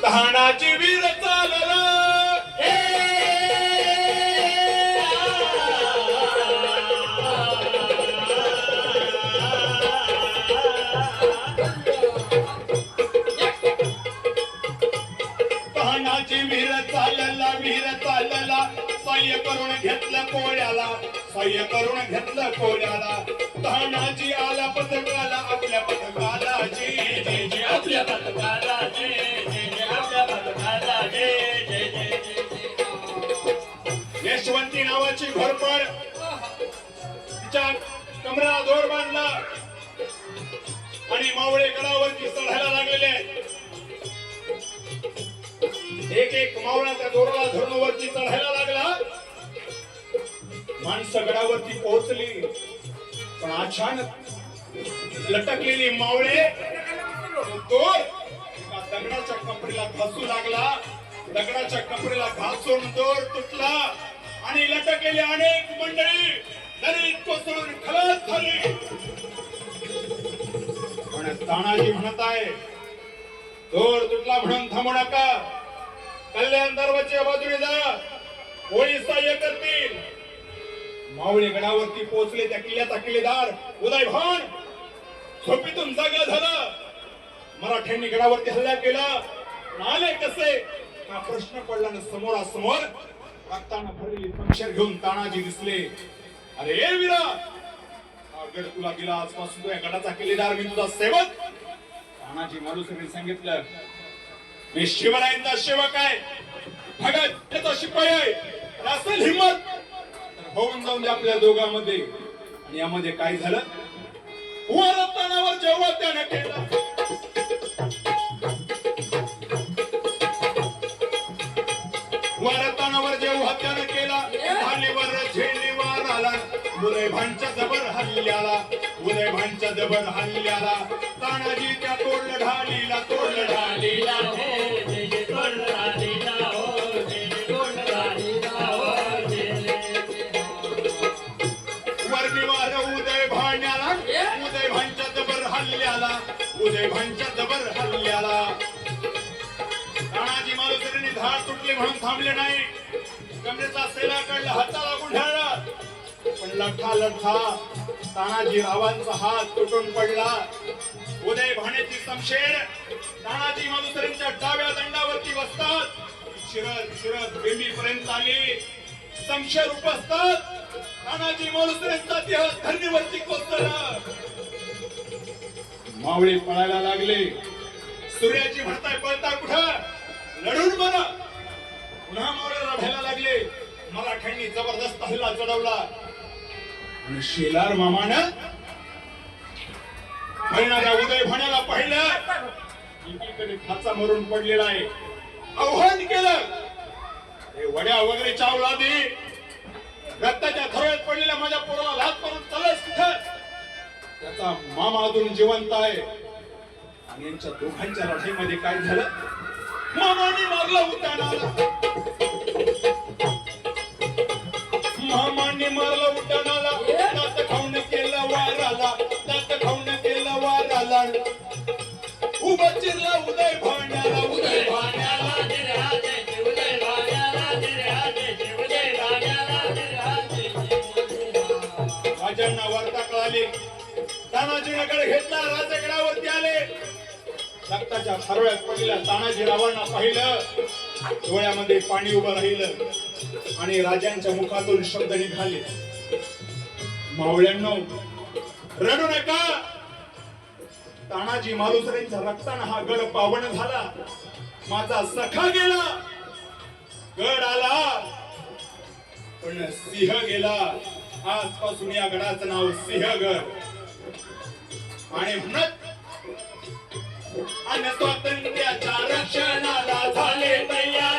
तहानाची वीर चालला तहानाची वीर चालला सह्य करून घेतलं कोळ्याला सह्य करून घेतलं कोळ्याला तहानाची आला पथकाला आपल्या पथकाला जय जय जय आपल्या पथकाला जय जय जय आपल्या पथकाला जय जय जय यशवंती नावाची घोरपड तिच्या कमरेला दोर बांधला आणि मावळे गडावरती चढायला लागलेले एक एक मावळा त्या दोराला धरून वरती चढायला लागला माणसं गडावरती पोहोचली पण अचानक लटकलेली मावळे दोर दगडाच्या कपरीला घासू लागला दगडाच्या कपरीला घासून दोर तुटला आणि लटकलेली अनेक मंडळी नदीत कोसळून खलास झाली पण तानाजी म्हणत आहे दोर तुटला म्हणून थांबू नका कल्याण दरवाजाच्या बाजूने जा पोलीस सहाय्य करतील मावळे गडावरती पोहोचले त्या किल्ल्याचा किल्लेदार उदयभान झोपेतून जागा झाला मराठ्यांनी गडावरती हल्ला केला आले कसे हा प्रश्न पडला ना समोरासमोर रक्ताने भरलेली पंक्चर घेऊन तानाजी दिसले अरे वीरा हा गड तुला दिला आजपासून तू या गडाचा किल्लेदार मी तुझा सेवक तानाजी मालुसरेने सांगितलं मी शिवरायांचा सेवक आहे भगत त्याचा शिपाई आहे असेल हिम्मत होऊन जाऊन दे आपल्या दोघांमध्ये आणि यामध्ये काय झालं वरतानावर जेव्हा त्याने केला वरतानावर जेव्हा त्याने केला खालीवर झेलीवर आला उदयभानच्या जबर हल्ल्याला तानाजी त्या तोडलं ढालीला उदयभानच्या जबर हल्ल्याला तानाजी मालुसरेने धाड तुटली म्हणून थांबले नाही कमरेचा सेला काढला हाताला गुंढाळला पण लठ्ठा तानाजी रावांचा हात तुटून पडला उदयभानेची शमशेर तानाजी मालुसरेंच्या डाव्या दंडावरती बसतात शिरत बेंबीपर्यंत आली शमशेर उपसतात तानाजी मालुसरेंचा देह धरणीवरती कोसळला मावळे पळायला लागले सूर्याची म्हणताय पळता कुठं लढून बना पुन्हा मावळे लढायला लागले मराठ्यांनी जबरदस्त हल्ला चढवला आणि शेलार मामानं पळणाऱ्या उदयभाण्याला पाहिलं एकीकडे खाचा मरून पडलेला आहे आव्हान केलं हे वड्या वगैरे चावला दे रक्ताच्या थरोळ्यात पडलेल्या माझ्या पोराला लाथ करून चालस कुठं त्याचा मामा अजून जिवंत आहे आणि यांच्या दोघांच्या लढाईमध्ये काय झालं मामाने मारला उड्डाणाला दात खाऊन केलं वाराला उभा चिरला उदयभाण्याला राजांना वार्ता कळाली तानाजीकडे घेतला राजगडावरती आले रक्ताच्या थरोळ्यात पडलेल्या तानाजीरावांना पाहिलं डोळ्यामध्ये पाणी उभं राहिलं आणि राजांच्या मुखातून शब्द निघाले मावळ्यांनो रडू नका तानाजी मालुसरेंच्या रक्तानं हा गड पावन झाला माझा सखा गेला गड आला पण सिंह गेला आजपासून या गडाचं नाव सिंहगड आणि म्हणत आणि स्वातंत्र्याच्या रक्षणाला झाले तयार